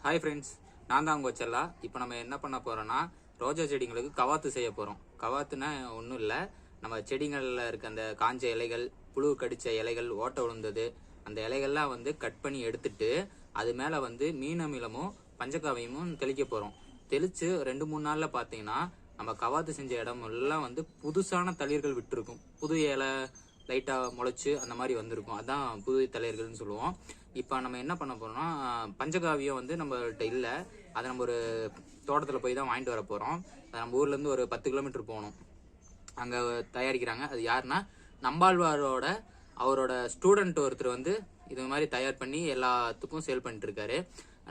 Hi friends, நான் தான் உங்கள் செல்லா. இப்போ நம்ம என்ன பண்ண போகிறோன்னா ரோஜா செடிங்களுக்கு கவாத்து செய்ய போகிறோம். கவாத்துனா ஒன்றும் இல்லை, நம்ம செடிகளில் இருக்க அந்த காஞ்ச இலைகள், புழு கடித்த இலைகள், ஓட்டை விழுந்தது, அந்த இலைகள்லாம் வந்து கட் பண்ணி எடுத்துட்டு அது மேலே வந்து மீன் அமிலமும் பஞ்சகாவியமும் தெளிக்க போகிறோம். தெளித்து 2-3 நாளில் பார்த்தீங்கன்னா நம்ம கவாத்து செஞ்ச இடம் எல்லாம் வந்து புதுசான தளிர்கள் விட்டுருக்கும். புது இலை லைட்டாக முளைச்சி அந்த மாதிரி வந்திருக்கும். அதான் புது தளிர்கள்னு சொல்லுவோம். இப்போ நம்ம என்ன பண்ண போறோம்னா, பஞ்சகாவியம் வந்து நம்மள்ட்ட இல்லை. அதை நம்ம ஒரு தோட்டத்தில் போய் தான் வாங்கிட்டு வர போகிறோம். நம்ம ஊர்லேருந்து ஒரு 10 கிலோமீட்டர் போகணும். அங்கே தயாரிக்கிறாங்க. அது யாருன்னா நம்பாழ்வாரோட அவரோட ஸ்டூடெண்ட் ஒருத்தர் வந்து இது மாதிரி தயார் பண்ணி எல்லாத்துக்கும் சேல் பண்ணிட்டு இருக்காரு.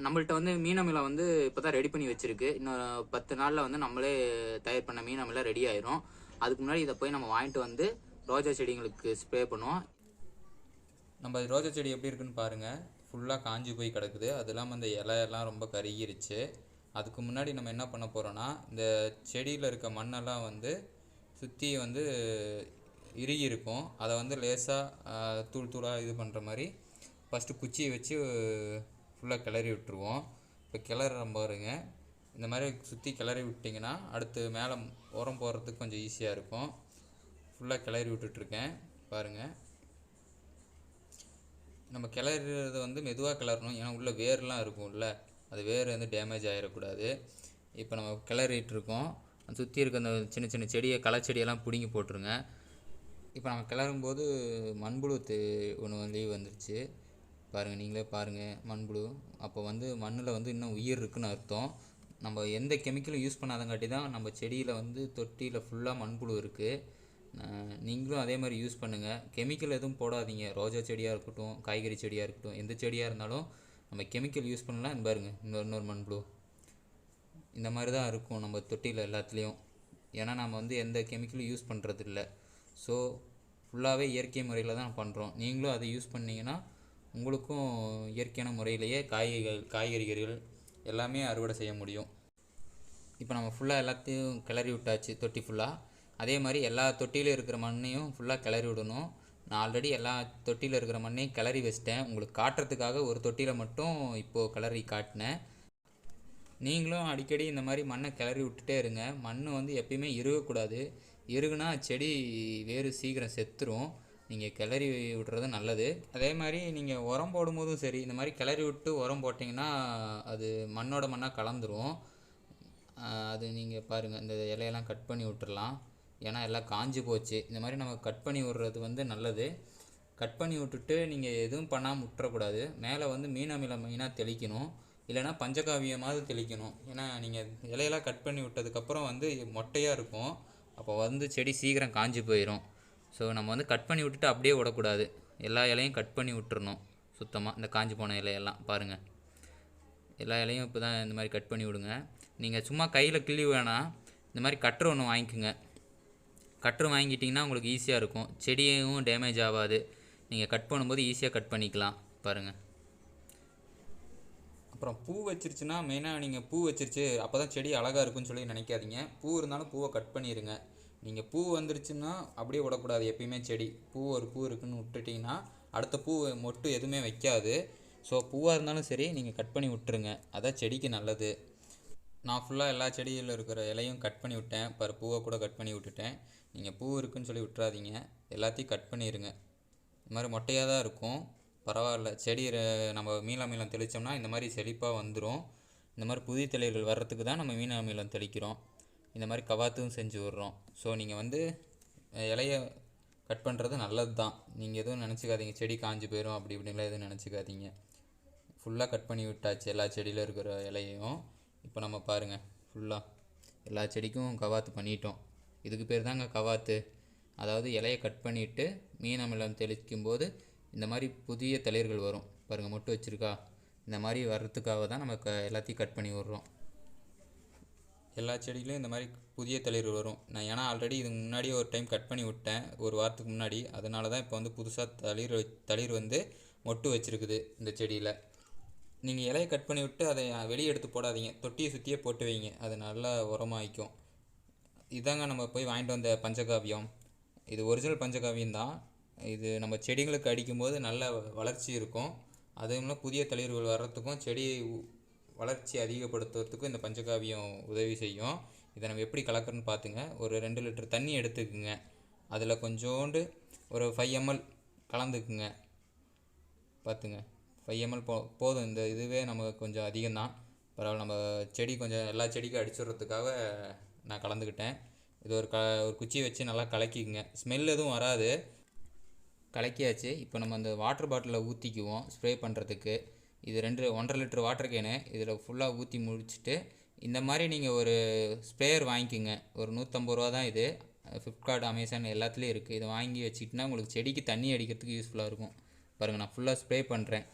நம்மள்ட்ட வந்து மீன் அமிலம் வந்து இப்போ தான் ரெடி பண்ணி வச்சிருக்கு. இன்னும் 10 நாளில் வந்து நம்மளே தயார் பண்ண மீன் அமிலம் ரெடி ஆயிரும். அதுக்கு முன்னாடி இதை போய் நம்ம வாங்கிட்டு வந்து ரோஜா செடிங்களுக்கு ஸ்ப்ரே பண்ணுவோம். நம்ம ரோஜா செடி எப்படி இருக்குன்னு பாருங்கள். ஃபுல்லாக காஞ்சி போய் கிடக்குது. அது இல்லாமல் அந்த இலையெல்லாம் ரொம்ப கருகிருச்சு. அதுக்கு முன்னாடி நம்ம என்ன பண்ண போகிறோன்னா, இந்த செடியில் இருக்க மண்ணெல்லாம் வந்து சுற்றி வந்து இறுகி இருக்கும். அதை வந்து லேசாக தூள் தூளாக இது பண்ணுற மாதிரி ஃபஸ்ட்டு குச்சியை வச்சு ஃபுல்லாக கிளறி விட்டுருவோம். இப்போ கிளற பாருங்க. இந்த மாதிரி சுற்றி கிளறி விட்டிங்கன்னா அடுத்து மேலே உரம் போடுறதுக்கு கொஞ்சம் ஈஸியாக இருக்கும். ஃபுல்லாக கிளறி விட்டுட்ருக்கேன் பாருங்கள். நம்ம கிளறது வந்து மெதுவாக கிளறணும், ஏன்னா உள்ளே வேர்லாம் இருக்கும்ல, அது வேர் வந்து டேமேஜ் ஆகிடக்கூடாது. இப்போ நம்ம கிளறிட்டுருக்கோம். சுற்றி இருக்க அந்த சின்ன சின்ன செடியை களைச்செடியெல்லாம் பிடுங்கி போட்டுருங்க. இப்போ நம்ம கிளறும்போது மண்புழு ஒன்று வந்து வந்துருச்சு பாருங்கள், நீங்களே பாருங்கள் மண்புழு. அப்போ வந்து மண்ணில் வந்து இன்னும் உயிர் இருக்குன்னு அர்த்தம். நம்ம எந்த கெமிக்கலும் யூஸ் பண்ணாதங்காட்டி தான் நம்ம செடியில் வந்து தொட்டியில் ஃபுல்லாக மண்புழு இருக்குது. நீங்களும் அதே மாதிரி யூஸ் பண்ணுங்கள். கெமிக்கல் எதுவும் போடாதீங்க. ரோஜா செடியாக இருக்கட்டும், காய்கறி செடியாக இருக்கட்டும், எந்த செடியாக இருந்தாலும் நம்ம கெமிக்கல் யூஸ் பண்ணலாம். பாருங்கள், இன்னொரு மண்புழு இந்த மாதிரி தான் இருக்கும் நம்ம தொட்டியில் எல்லாத்துலேயும். ஏன்னா நம்ம வந்து எந்த கெமிக்கலும் யூஸ் பண்ணுறதில்ல. ஸோ ஃபுல்லாகவே இயற்கை முறையில் தான் பண்ணுறோம். நீங்களும் அதை யூஸ் பண்ணிங்கன்னா உங்களுக்கும் இயற்கையான முறையிலேயே காய்கறிகள் எல்லாமே அறுவடை செய்ய முடியும். இப்போ நம்ம ஃபுல்லாக எல்லாத்தையும் கிளறி விட்டாச்சு தொட்டி ஃபுல்லாக. அதே மாதிரி எல்லா தொட்டியிலும் இருக்கிற மண்ணையும் ஃபுல்லாக கிளறி விடணும். நான் ஆல்ரெடி எல்லா தொட்டியில் இருக்கிற மண்ணையும் கிளறி வச்சிட்டேன். உங்களுக்கு காட்டுறதுக்காக ஒரு தொட்டியில் மட்டும் இப்போது கிளறி காட்டினேன். நீங்களும் அடிக்கடி இந்த மாதிரி மண்ணை கிளறி விட்டுட்டே இருங்க. மண் வந்து எப்பயுமே இறுகக்கூடாது. இறுகுனா செடி வேறு சீக்கிரம் செத்துரும். நீங்கள் கிளறி விடுறது நல்லது. அதே மாதிரி நீங்கள் உரம் போடும்போதும் சரி, இந்த மாதிரி கிளறி விட்டு உரம் போட்டிங்கன்னா அது மண்ணோட மண்ணாக கலந்துரும். அது நீங்கள் பாருங்கள், இந்த இலையெல்லாம் கட் பண்ணி விட்டுறலாம். ஏன்னா எல்லாம் காஞ்சி போச்சு. இந்த மாதிரி நம்ம கட் பண்ணி விடுறது வந்து நல்லது. கட் பண்ணி விட்டுட்டு நீங்கள் எதுவும் பண்ணாமல் விட்டுறக்கூடாது. மேலே வந்து மீன் அமிலம் மெயினாக தெளிக்கணும், இல்லைனா பஞ்சகாவியமாவது தெளிக்கணும். ஏன்னா நீங்கள் இலையெல்லாம் கட் பண்ணி விட்டதுக்கப்புறம் வந்து மொட்டையாக இருக்கும். அப்போ வந்து செடி சீக்கிரம் காஞ்சி போயிடும். ஸோ நம்ம வந்து கட் பண்ணி விட்டுட்டு அப்படியே விடக்கூடாது. எல்லா இலையும் கட் பண்ணி விட்டுறணும் சுத்தமாக. இந்த காஞ்சி போன இலையெல்லாம் பாருங்கள், எல்லா இலையும் இப்போ தான் இந்த மாதிரி கட் பண்ணி விடுங்க. நீங்கள் சும்மா கையில் கிள்ளி வேணாம், இந்த மாதிரி கட்டர் ஒன்று வாங்கிக்கோங்க. கட்டர் வாங்கிட்டிங்கன்னா உங்களுக்கு ஈஸியாக இருக்கும். செடியும் டேமேஜ் ஆகாது. நீங்கள் கட் பண்ணும்போது ஈஸியாக கட் பண்ணிக்கலாம் பாருங்கள். அப்புறம் பூ வச்சிருச்சுன்னா மெயினாக நீங்கள் பூ வச்சிருச்சு அப்போ தான் செடி அழகாக இருக்குன்னு சொல்லி நினைக்காதீங்க. பூ இருந்தாலும் பூவை கட் பண்ணிடுங்க. நீங்கள் பூ வந்துருச்சுன்னா அப்படியே விடக்கூடாது. எப்பயுமே செடி ஒரு பூ இருக்குன்னு விட்டுட்டிங்கன்னா அடுத்த பூ மொட்டு எதுவுமே வைக்காது. ஸோ பூவாக இருந்தாலும் சரி நீங்கள் கட் பண்ணி விட்டுருங்க. அதான் செடிக்கு நல்லது. நான் ஃபுல்லாக எல்லா செடியில் இருக்கிற இலையும் கட் பண்ணி விட்டேன். பூவை கூட கட் பண்ணி விட்டுட்டேன். நீங்கள் பூ இருக்குன்னு சொல்லி விட்டுறாதீங்க, எல்லாத்தையும் கட் பண்ணிடுங்க. இந்த மாதிரி மொட்டையாக தான் இருக்கும், பரவாயில்ல. செடி நம்ம மீன் அமிலம் தெளித்தோம்னா இந்த மாதிரி செழிப்பாக வந்துடும். இந்த மாதிரி புதிய தளிர்கள் வர்றதுக்கு தான் நம்ம மீன் அமிலம் தெளிக்கிறோம். இந்த மாதிரி கவாத்தும் செஞ்சு விட்றோம். ஸோ நீங்கள் வந்து இலையை கட் பண்ணுறது நல்லது தான். நீங்கள் எதுவும் நினச்சிக்காதீங்க செடி காஞ்சி போயிடும் அப்படி இப்படின்லாம் எதுவும் நினச்சிக்காதீங்க. ஃபுல்லாக கட் பண்ணி விட்டாச்சு எல்லா செடியில் இருக்கிற இலையையும். இப்போ நம்ம பாருங்கள், ஃபுல்லாக எல்லா செடிக்கும் கவாத்து பண்ணிட்டோம். இதுக்கு பேர் தாங்க கவாத்து. அதாவது இலையை கட் பண்ணிவிட்டு மீன் அமிலம் தெளிக்கும்போது இந்த மாதிரி புதிய தளிர்கள் வரும் பாருங்கள். மொட்டு வச்சுருக்கா, இந்த மாதிரி வர்றதுக்காக தான் நம்ம எல்லாத்தையும் கட் பண்ணி விட்றோம். எல்லா செடியிலையும் இந்த மாதிரி புதிய தளிர்கள் வரும். நான் ஏன்னா ஆல்ரெடி இதுக்கு முன்னாடியே ஒரு டைம் கட் பண்ணி விட்டேன், ஒரு வாரத்துக்கு முன்னாடி. அதனால தான் இப்போ வந்து புதுசாக தளிர் வந்து மொட்டு வச்சுருக்குது இந்த செடியில். நீங்கள் இலையை கட் பண்ணி விட்டு அதை வெளியே எடுத்து போடாதீங்க, தொட்டியை சுற்றியே போட்டு வைங்க. அது நல்லா உரமாகிக்கும். இதாங்க நம்ம போய் வாங்கிட்டு வந்த பஞ்சகாவியம். இது ஒரிஜினல் பஞ்சகாவியம் தான். இது நம்ம செடிகளுக்கு அடிக்கும்போது நல்ல வளர்ச்சி இருக்கும். அதுவும் புதிய தளிர்கள் வர்றதுக்கும் செடி வளர்ச்சி அதிகப்படுத்துறதுக்கும் இந்த பஞ்சகாவியம் உதவி செய்யும். இதை நம்ம எப்படி கலக்கிறோன்னு பார்த்துங்க. ஒரு 2 லிட்டர் தண்ணி எடுத்துக்குங்க. அதில் கொஞ்சோண்டு ஒரு 5 ml கலந்துக்குங்க. பார்த்துங்க 5 ml போதும். இந்த இதுவே நமக்கு கொஞ்சம் அதிகம்தான், பரவாயில்ல. நம்ம செடி கொஞ்சம் எல்லா செடிக்கும் அடிச்சுடுறதுக்காக நான் கலந்துக்கிட்டேன். இது ஒரு குச்சி வச்சு நல்லா கலக்கிக்குங்க. ஸ்மெல் எதுவும் வராது. கலக்கியாச்சு. இப்போ நம்ம அந்த வாட்டர் பாட்டிலில் ஊற்றிக்குவோம் ஸ்ப்ரே பண்ணுறதுக்கு. இது 1.5 லிட்டர் வாட்டர் கேனு. இதில் ஃபுல்லாக ஊற்றி முடிச்சுட்டு இந்த மாதிரி நீங்கள் ஒரு ஸ்ப்ரேயர் வாங்கிக்கோங்க. ஒரு 150 ரூபா தான் இது. ஃப்ளிப்கார்ட், அமேசான் எல்லாத்துலேயும் இருக்குது. இதை வாங்கி வச்சுக்கிட்டினா உங்களுக்கு செடிக்கு தண்ணி அடிக்கிறதுக்கு யூஸ்ஃபுல்லாக இருக்கும். பாருங்கள், நான் ஃபுல்லாக ஸ்ப்ரே பண்ணுறேன்.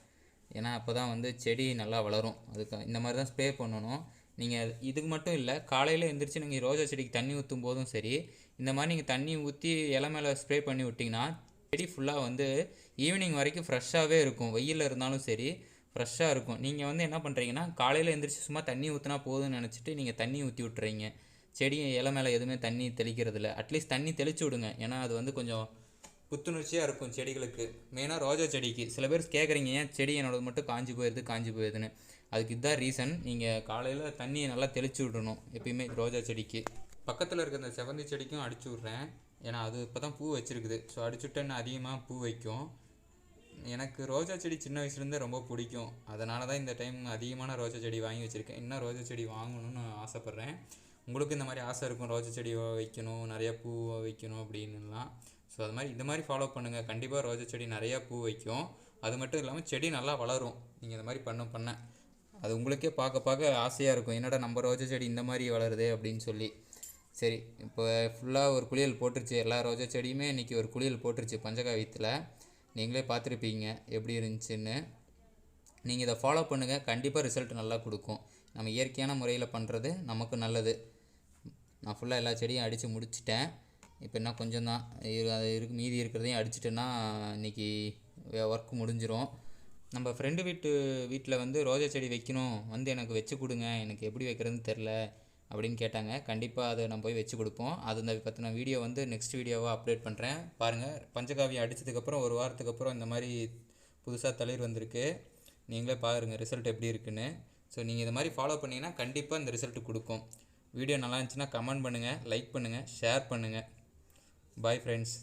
ஏன்னா அப்போ தான் வந்து செடி நல்லா வளரும். அதுக்கு இந்த மாதிரி தான் ஸ்ப்ரே பண்ணணும். நீங்கள் இதுக்கு மட்டும் இல்லை, காலையில் எழுந்திரிச்சு நீங்கள் ரோஜா செடிக்கு தண்ணி ஊற்றும் போதும் சரி, இந்த மாதிரி நீங்கள் தண்ணி ஊற்றி இலை மேலே ஸ்ப்ரே பண்ணி விட்டிங்கன்னா செடி ஃபுல்லாக வந்து ஈவினிங் வரைக்கும் ஃப்ரெஷ்ஷாகவே இருக்கும். வெயிலில் இருந்தாலும் சரி ஃப்ரெஷ்ஷாக இருக்கும். நீங்கள் வந்து என்ன பண்ணுறீங்கன்னா, காலையில் எழுந்திரிச்சு சும்மா தண்ணி ஊற்றினா போதும்னு நினச்சிட்டு நீங்கள் தண்ணி ஊற்றி விட்டுறீங்க. செடி இலை மேலே எதுவுமே தண்ணி தெளிக்கிறதில்ல. அட்லீஸ்ட் தண்ணி தெளித்து விடுங்க. ஏன்னா அது வந்து கொஞ்சம் புத்துணர்ச்சியாக இருக்கும் செடிகளுக்கு. மெயினாக ரோஜா செடிக்கு. சில பேர் கேட்குறீங்க, ஏன் செடி என்னோடது மட்டும் காஞ்சி போயிடுதுன்னு. அதுக்கு இதுதான் ரீசன். நீங்கள் காலையில் தண்ணியை நல்லா தெளித்து விடணும் எப்பயுமே ரோஜா செடிக்கு. பக்கத்தில் இருக்க இந்த செவந்தி செடிக்கும் அடிச்சு விட்றேன். ஏன்னா அது இப்போ தான் பூ வச்சுருக்குது. ஸோ அடிச்சுட்டேன்னு அதிகமாக பூ வைக்கும். எனக்கு ரோஜா செடி சின்ன வயசுலேருந்தே ரொம்ப பிடிக்கும். அதனால தான் இந்த டைம் அதிகமான ரோஜா செடி வாங்கி வச்சுருக்கேன். இன்னும் ரோஜா செடி வாங்கணும்னு ஆசைப்பட்றேன். உங்களுக்கு இந்த மாதிரி ஆசை இருக்கும், ரோஜா செடி வைக்கணும், நிறையா பூ வைக்கணும் அப்படின்னுலாம். ஸோ அது மாதிரி இந்த மாதிரி ஃபாலோ பண்ணுங்கள். கண்டிப்பாக ரோஜா செடி நிறையா பூ வைக்கும். அது மட்டும் இல்லாமல் செடி நல்லா வளரும். நீங்கள் இந்த மாதிரி பண்ண அது உங்களுக்கே பார்க்க ஆசையாக இருக்கும். என்னடா நம்ம ரோஜா செடி இந்த மாதிரி வளருது அப்படின்னு சொல்லி. சரி, இப்போ ஃபுல்லாக ஒரு குளியல் போட்டுருச்சு. எல்லா ரோஜா செடியுமே இன்றைக்கி ஒரு குளியல் போட்டுருச்சு பஞ்சகாவியத்தில். நீங்களே பார்த்துருப்பீங்க எப்படி இருந்துச்சுன்னு. நீங்கள் இதை ஃபாலோ பண்ணுங்கள், கண்டிப்பாக ரிசல்ட் நல்லா கொடுக்கும். நம்ம இயற்கையான முறையில் பண்ணுறது நமக்கு நல்லது. நான் ஃபுல்லாக எல்லா செடியும் அடித்து முடிச்சிட்டேன். இப்போ என்ன கொஞ்சம் தான் மீதி இருக்கிறதையும் அடிச்சிட்டேன்னா இன்றைக்கி ஒர்க் முடிஞ்சிடும். நம்ம ஃப்ரெண்டு வீட்டில் வந்து ரோஜா செடி வைக்கணும், வந்து எனக்கு வச்சு கொடுங்க, எனக்கு எப்படி வைக்கிறதுன்னு தெரில அப்படின்னு கேட்டாங்க. கண்டிப்பாக அதை நம்ம போய் வச்சு கொடுப்போம். அதை பற்றின வீடியோ வந்து நெக்ஸ்ட் வீடியோவாக அப்டேட் பண்ணுறேன். பாருங்கள், பஞ்சகாவியம் அடித்ததுக்கப்புறம் ஒரு வாரத்துக்கு அப்புறம் இந்த மாதிரி புதுசாக தளிர் வந்திருக்கு. நீங்களே பாருங்கள் ரிசல்ட் எப்படி இருக்குன்னு. ஸோ நீங்கள் இந்த மாதிரி ஃபாலோ பண்ணிங்கன்னா கண்டிப்பாக இந்த ரிசல்ட் கொடுக்கும். வீடியோ நல்லா இருந்துச்சுன்னா கமெண்ட் பண்ணுங்கள், லைக் பண்ணுங்கள், ஷேர் பண்ணுங்கள். Bye friends.